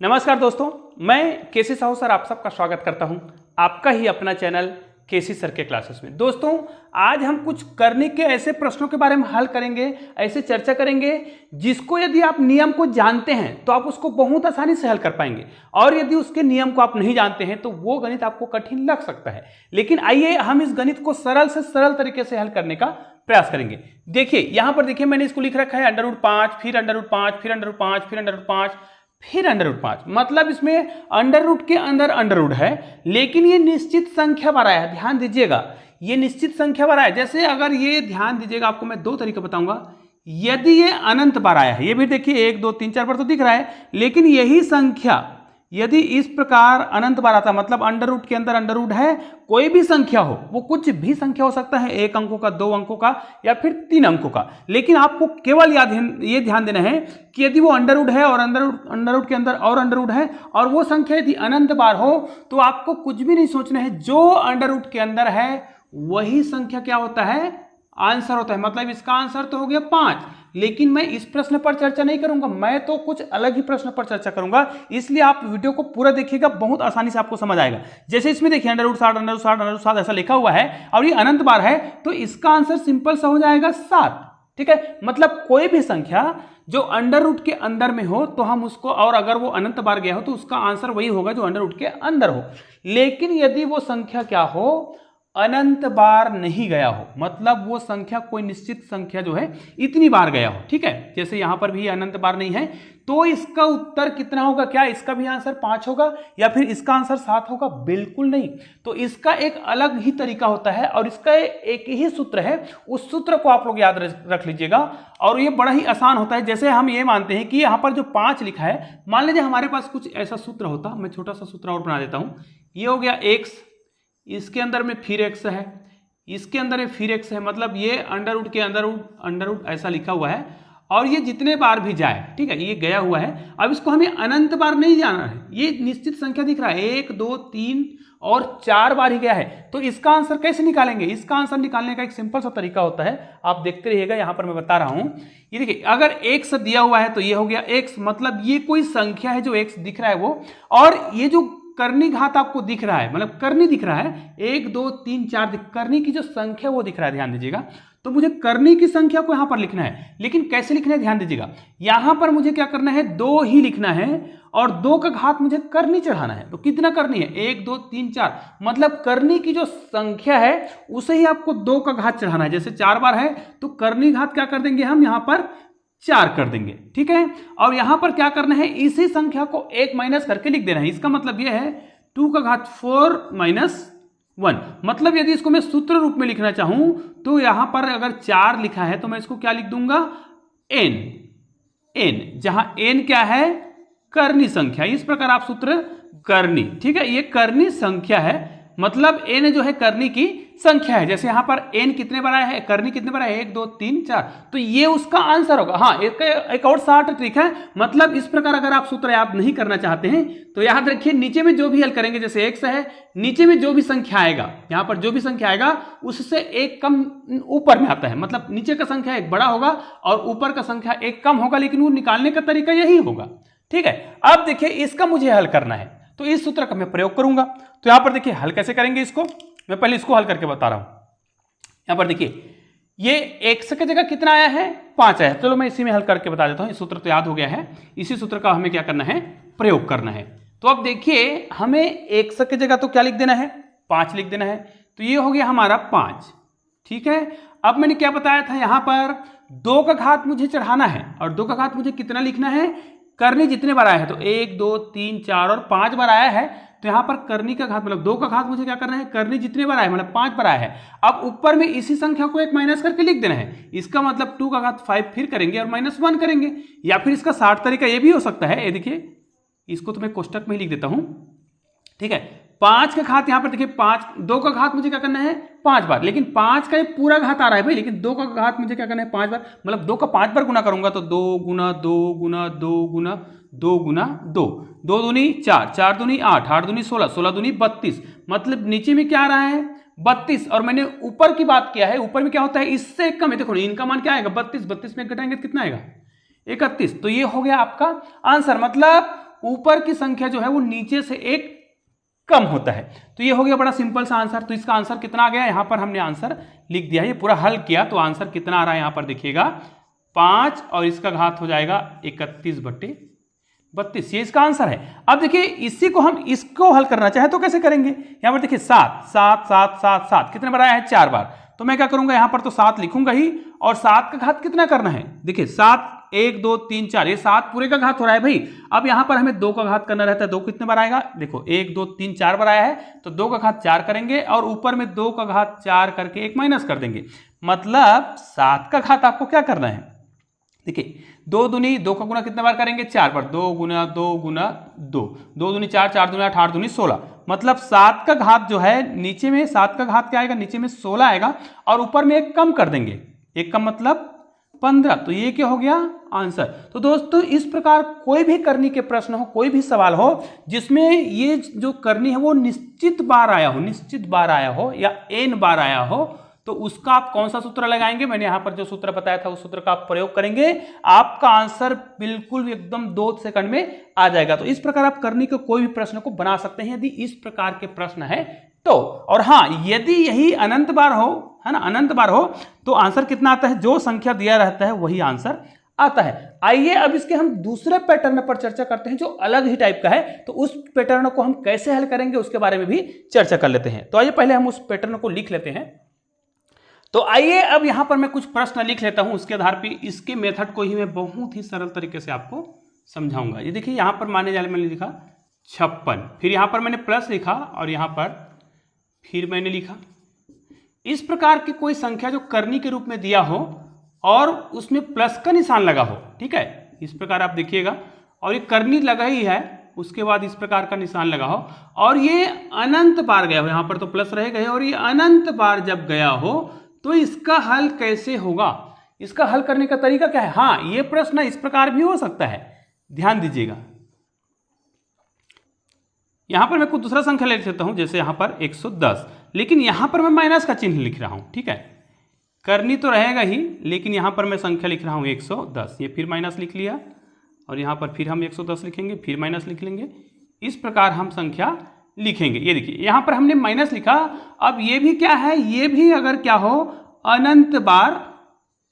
नमस्कार दोस्तों, मैं केसी साहू सर आप सबका स्वागत करता हूं आपका ही अपना चैनल केसी सर के क्लासेस में। दोस्तों, आज हम कुछ करने के ऐसे प्रश्नों के बारे में हल करेंगे, ऐसे चर्चा करेंगे जिसको यदि आप नियम को जानते हैं तो आप उसको बहुत आसानी से हल कर पाएंगे, और यदि उसके नियम को आप नहीं जानते हैं तो वो गणित आपको कठिन लग सकता है। लेकिन आइए हम इस गणित को सरल से सरल तरीके से हल करने का प्रयास करेंगे। देखिए यहां पर देखिए मैंने इसको लिख रखा है √5, फिर √5, फिर √5, फिर √5, फिर √5। मतलब इसमें अंडर रूट के अंदर अंडर रूट है, लेकिन ये निश्चित संख्या बार आया है। ध्यान दीजिएगा, ये निश्चित संख्या बार आया है। जैसे अगर ये ध्यान दीजिएगा, आपको मैं दो तरीके बताऊंगा। यदि ये अनंत बार आया है, ये भी देखिए 1 2 3 4 बार तो दिख रहा है, लेकिन यही संख्या यदि इस प्रकार अनंत बार आता, मतलब अंडर रूट के अंदर अंडर रूट है, कोई भी संख्या हो, वो कुछ भी संख्या हो सकता है, 1 अंकों का, 2 अंकों का, या फिर 3 अंकों का। लेकिन आपको केवल ये ध्यान देना है कि यदि वो अंडर रूट है और अंडर रूट के अंदर और अंडर रूट है और वो संख्या यदि अनंत बार हो, तो आपको कुछ भी नहीं सोचना है। जो अंडर रूट के अंदर है वही संख्या क्या होता है, आंसर होता है। मतलब इसका आंसर तो हो गया 5। लेकिन मैं इस प्रश्न पर चर्चा नहीं करूंगा, मैं तो कुछ अलग ही प्रश्न पर चर्चा करूंगा। इसलिए आप वीडियो को पूरा देखिएगा, बहुत आसानी से आपको समझ आएगा। जैसे इसमें देखिए √60 ऐसा लिखा हुआ है और ये अनंत बार है, तो इसका आंसर सिंपल सा हो जाएगा 7। ठीक है, मतलब कोई भी संख्या जो अंडर रूट के अंदर में हो तो हम उसको, और अगर वो अनंत बार गया हो तो उसका आंसर वही होगा जो अंडर रूट के अंदर हो। लेकिन यदि वो संख्या क्या हो, अनंत बार नहीं गया हो, मतलब वो संख्या कोई निश्चित संख्या जो है इतनी बार गया हो, ठीक है, जैसे यहां पर भी अनंत बार नहीं है, तो इसका उत्तर कितना होगा? क्या इसका भी आंसर 5 होगा या फिर इसका आंसर 7 होगा? बिल्कुल नहीं। तो इसका एक अलग ही तरीका होता है और इसका एक ही सूत्र है। उस सूत्र को आप लोग याद रख लीजिएगा, और ये बड़ा ही आसान होता है। जैसे हम ये मानते हैं कि यहां पर जो 5 लिखा है, मान लीजिए हमारे पास कुछ ऐसा सूत्र होता, मैं छोटा सा सूत्र और बना देता हूं। ये हो गया x, इसके अंदर में फिर x है, इसके अंदर में फिर x है, मतलब ये अंडर रूट के अंदर रूट ऐसा लिखा हुआ है, और ये जितने बार भी जाए, ठीक है, ये गया हुआ है। अब इसको हमें अनंत बार नहीं जाना है, ये निश्चित संख्या दिख रहा है, 1 2 3 और 4 बार ही गया है। तो इसका आंसर कैसे निकालेंगे? इसका आंसर निकालने का एक सिंपल सा तरीका होता है, आप देखते रहिएगा, यहां पर मैं बता रहा हूं। ये देखिए, अगर x दिया हुआ है तो ये हो गया x, मतलब ये कोई संख्या है जो x दिख रहा है वो, और ये जो करनी घात आपको दिख रहा है, मतलब करनी दिख रहा है 1 2 3 4, करनी की जो संख्या वो दिख रहा है, ध्यान दीजिएगा। तो मुझे करनी की संख्या को यहां पर लिखना है, लेकिन कैसे लिखना है ध्यान दीजिएगा। यहां पर मुझे क्या करना है, 2 ही लिखना है, और 2 का घात मुझे करनी चढ़ाना है। तो कितना करनी है? 1 2 3 4, मतलब करनी की जो संख्या है उसे ही आपको 2 का घात चढ़ाना है। जैसे 4 बार है तो करनी घात क्या कर देंगे हम, यहां पर 4 कर देंगे, ठीक है। और यहां पर क्या करना है, इसी संख्या को 1 माइनस करके लिख देना है। इसका मतलब यह है 2 का घात 4 - 1। मतलब यदि इसको मैं सूत्र रूप में लिखना चाहूं तो यहां पर अगर 4 लिखा है तो मैं इसको क्या लिख दूंगा, n, जहां n क्या है, करनी संख्या। इस प्रकार आप सूत्र करनी, ठीक है, ये करनी संख्या है, मतलब n जो है करनी की संख्या है। जैसे यहां पर n कितने बार आया है, करनी कितने बार है, 1 2 3 4, तो ये उसका आंसर होगा। हाँ, एक और शॉर्ट ट्रिक है, मतलब इस प्रकार अगर आप सूत्र याद नहीं करना चाहते हैं तो याद रखिए, नीचे में जो भी हल करेंगे, जैसे x है, नीचे में जो भी संख्या आएगा, यहां पर जो भी संख्या आएगा उससे एक कम ऊपर में आता है, मतलब नीचे का संख्या एक बड़ा होगा और ऊपर का संख्या एक कम होगा, लेकिन वो निकालने का तरीका यही होगा, ठीक है। अब देखिए, इसका मुझे हल करना है तो इस सूत्र का मैं प्रयोग करूंगा। तो यहां पर देखिए हल कैसे करेंगे इसको, मैं पहले इसको हल करके बता रहा हूं। यहां पर देखिए, ये x की जगह कितना आया है, 5 आया है। चलो मैं इसी में हल करके बता देता हूं, इस सूत्र तो याद हो गया है, इसी सूत्र का हमें क्या करना है, प्रयोग करना है। तो अब देखिए, हमें x की जगह तो क्या लिख देना है, 5 लिख देना है। तो ये हो गया हमारा 5, ठीक है। अब मैंने क्या बताया था, यहां पर 2 का घात मुझे चढ़ाना है, और 2 का घात मुझे कितना लिखना है, करनी जितने बार आया है, तो 1 2 3 4 और 5 बार आया है, तो यहां पर करनी का घात मतलब 2 का घात मुझे क्या करना है, करनी जितने बार आया मतलब 5 बार आया है। अब ऊपर में इसी संख्या को 1 माइनस करके लिख देना है। इसका मतलब 2 का घात 5 फिर करेंगे और -1 करेंगे, या फिर इसका 60 तरीका ये भी हो सकता है। ये देखिए, इसको तो मैं कोष्टक में ही लिख देता हूं, ठीक है। 5 का घात यहां पर देखिए 5, 2 का घात मुझे क्या करना है 5 बार, लेकिन 5 का ये पूरा घात आ रहा है भाई, लेकिन 2 का घात मुझे क्या करना है 5 बार, मतलब 2 का 5 बार गुना करूंगा तो 2 गुना 2 गुना 2 गुना 2 गुना 2, 2 दूनी 4, 4 दूनी 8, 8 दूनी 16, 16 दूनी 32, मतलब नीचे में क्या आ रहा है 32, और मैंने ऊपर की बात किया है, ऊपर में क्या होता है इससे कम है। देखो इनका मान क्या आएगा 32, 32 में घटाएंगे तो कितना आएगा 31। तो ये हो गया आपका आंसर, मतलब ऊपर की संख्या जो है वो नीचे से एक कम होता है। तो ये हो गया बड़ा सिंपल सा आंसर। तो इसका आंसर कितना आ गया, यहां पर हमने आंसर लिख दिया है, ये पूरा हल किया तो आंसर कितना आ रहा है यहां पर देखिएगा 5 और इसका घात हो जाएगा 31/32, ये इसका आंसर है। अब देखिए इसी को हम इसको हल करना चाहे तो कैसे करेंगे, यहां पर देखिए 7 7 7 7 7 कितने बार आया है 4 बार, तो मैं क्या करूंगा यहां पर तो 7 लिखूंगा ही और 7 का घात कितना करना है, देखिए 7 1 2 3 4 ये 7 पूरे का घात हो रहा है भाई। अब यहां पर हमें 2 का घात करना रहता है, 2 कितने बार आएगा, देखो 1 2 3 4 बार आया है तो 2 का घात 4 करेंगे और ऊपर में 2 का घात 4 करके एक माइनस कर देंगे, मतलब 7 का घात आपको क्या करना है, देखिए 2 दूनी 2 का गुना कितने बार करेंगे 4 बार, 2 गुना 2 गुना 2, 2 दूनी 4 4 दूनी 8 8 दूनी 16, मतलब 7 का घात जो है नीचे में 7 का घात क्या आएगा, नीचे में 16 आएगा और ऊपर में एक कम कर देंगे, एक कम मतलब 15, तो ये क्या हो गया आंसर। तो दोस्तों इस प्रकार कोई भी करनी के प्रश्न हो, कोई भी सवाल हो जिसमें ये जो करनी है वो निश्चित बार आया हो, निश्चित बार आया हो या n बार आया हो, तो उसका आप कौन सा सूत्र लगाएंगे, मैंने यहां पर जो सूत्र बताया था उस सूत्र का आप प्रयोग करेंगे, आपका आंसर बिल्कुल एकदम 2 सेकंड में आ जाएगा। तो इस प्रकार आप करनी के कोई भी प्रश्न को बना सकते हैं यदि इस प्रकार के प्रश्न है तो। और हाँ, यदि यही अनंत बार हो, है ना, अनंत बार हो तो आंसर कितना आता है, जो संख्या दिया रहता है वही आंसर आता है। आइए अब इसके हम दूसरे पैटर्न पर चर्चा करते हैं जो अलग ही टाइप का है, तो उस पैटर्न को हम कैसे हल करेंगे उसके बारे में भी चर्चा कर लेते हैं। तो आइए पहले हम उस पैटर्न को लिख लेते हैं। तो आइए अब यहां पर मैं कुछ प्रश्न लिख लेता हूं, उसके आधार पर इसके मेथड को ही मैं बहुत ही सरल तरीके से आपको समझाऊंगा। ये देखिए यहां पर माने जाने मैंने लिखा 56, फिर यहां पर मैंने प्लस लिखा और यहां पर फिर मैंने लिखा। इस प्रकार की कोई संख्या जो करनी के रूप में दिया हो और उसमें प्लस का निशान लगा हो, ठीक है, इस प्रकार आप देखिएगा, और ये करनी लगा ही है, उसके बाद इस प्रकार का निशान लगा हो और ये अनंत बार गया हो, यहां पर तो प्लस रहेगा और ये अनंत बार जब गया हो तो इसका हल कैसे होगा, इसका हल करने का तरीका क्या है। हाँ, ये प्रश्न इस प्रकार भी हो सकता है, ध्यान दीजिएगा। यहां पर मैं कुछ दूसरा संख्या ले लेता हूं, जैसे यहां पर 110, लेकिन यहां पर मैं माइनस का चिन्ह लिख रहा हूं, ठीक है, करनी तो रहेगा ही, लेकिन यहां पर मैं संख्या लिख रहा हूं 110, ये फिर माइनस लिख लिया और यहां पर फिर हम 110 लिखेंगे, फिर माइनस लिख लेंगे, इस प्रकार हम संख्या लिखेंगे। ये देखिए यहां पर हमने माइनस लिखा, अब ये भी क्या है, ये भी अगर क्या हो अनंत बार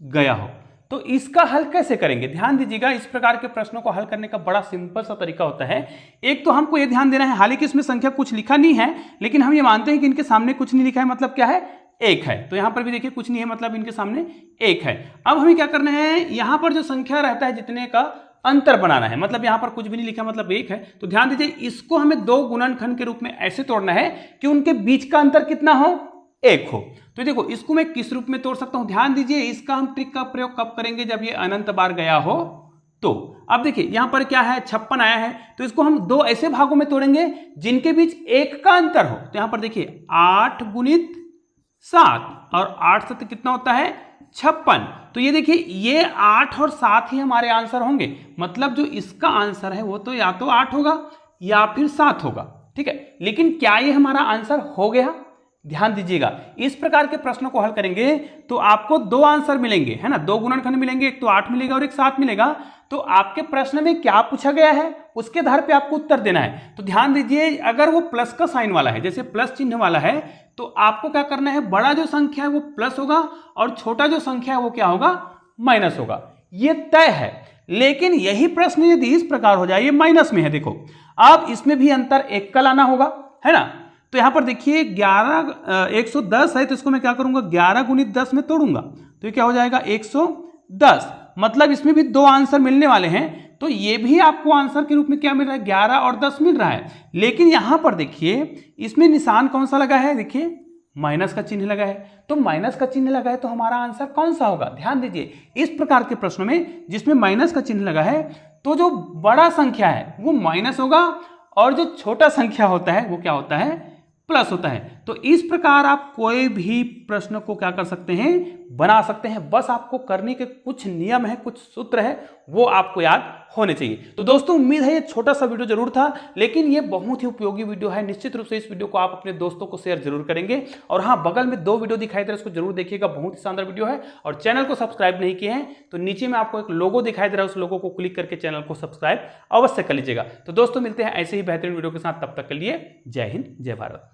गया हो तो इसका हल कैसे करेंगे, ध्यान दीजिएगा। इस प्रकार के प्रश्नों को हल करने का बड़ा सिंपल सा तरीका होता है। एक तो हमको ये ध्यान देना है, हालांकि इसमें संख्या कुछ लिखा नहीं है, लेकिन हम ये मानते हैं कि इनके सामने कुछ नहीं लिखा है, मतलब क्या है, एक है, तो यहां पर भी देखिए कुछ नहीं है, मतलब इनके सामने एक है। अब हमें क्या करना है, यहां पर जो संख्या रहता है जितने का अंतर बनाना है, मतलब यहां पर कुछ भी नहीं लिखा मतलब एक है, तो ध्यान दीजिए इसको हमें 2 गुणनखंड के रूप में ऐसे तोड़ना है कि उनके बीच का अंतर कितना हो, 1 हो। तो देखो इसको मैं किस रूप में तोड़ सकता हूं, ध्यान दीजिए, इसका हम ट्रिक का प्रयोग कब करेंगे, जब ये अनंत बार गया हो तो। अब देखिए यहां पर क्या है, 56 आया है, तो इसको हम 2 ऐसे भागों में तोड़ेंगे जिनके बीच 1 का अंतर हो। तो यहां पर देखिए 8 गुणित 7 और 8 7 कितना होता है 56, तो ये देखिए ये 8 और 7 ही हमारे आंसर होंगे, मतलब जो इसका आंसर है वो तो या तो 8 होगा या फिर 7 होगा, ठीक है। लेकिन क्या ये हमारा आंसर हो गया, ध्यान दीजिएगा। इस प्रकार के प्रश्नों को हल करेंगे तो आपको 2 आंसर मिलेंगे, है ना, 2 गुणनखंड मिलेंगे, एक तो 8 मिलेगा और एक 7 मिलेगा। तो आपके प्रश्न में क्या पूछा गया है उसके आधार पे आपको उत्तर देना है। तो ध्यान दीजिए, अगर वो प्लस का साइन वाला है, जैसे प्लस चिन्ह वाला है, तो आपको क्या करना है, बड़ा जो संख्या है वो प्लस होगा और छोटा जो संख्या है वो क्या होगा, माइनस होगा, ये तय है। लेकिन यही प्रश्न यदि इस प्रकार हो जाए, ये माइनस में है, देखो अब इसमें भी अंतर 1 का लाना होगा, है ना। तो यहां पर देखिए 110 है, तो इसको मैं क्या करूंगा, 11 गुणित 10 में तोड़ूंगा, तो ये क्या हो जाएगा 110, मतलब इसमें भी 2 आंसर मिलने वाले हैं। तो ये भी आपको आंसर के रूप में क्या मिल रहा है, 11 और 10 मिल रहा है। लेकिन यहां पर देखिए इसमें निशान कौन सा लगा है, देखिए माइनस का चिन्ह लगा है, तो माइनस का चिन्ह लगा है तो हमारा आंसर कौन सा होगा, ध्यान दीजिए। इस प्रकार के प्रश्नों में जिसमें माइनस का चिन्ह लगा है तो जो बड़ा संख्या है वो माइनस होगा और जो छोटा संख्या होता है वो क्या होता है, प्लस होता है। तो इस प्रकार आप कोई भी प्रश्न को क्या कर सकते हैं, बना सकते हैं। बस आपको करने के कुछ नियम है, कुछ सूत्र है, वो आपको याद होने चाहिए। तो दोस्तों उम्मीद है ये छोटा सा वीडियो जरूर था, लेकिन ये बहुत ही उपयोगी वीडियो है। निश्चित रूप से इस वीडियो को आप अपने दोस्तों को शेयर जरूर करेंगे। और हाँ, बगल में 2 वीडियो दिखाई दे रहा है, उसको जरूर देखिएगा, बहुत ही शानदार वीडियो है। और चैनल को सब्सक्राइब नहीं किए हैं तो नीचे में आपको एक लोगो दिखाई दे रहा है, उस लोगो को क्लिक करके चैनल को सब्सक्राइब अवश्य कर लीजिएगा। तो दोस्तों मिलते हैं ऐसे ही बेहतरीन वीडियो के साथ, तब तक के लिए जय हिंद, जय भारत।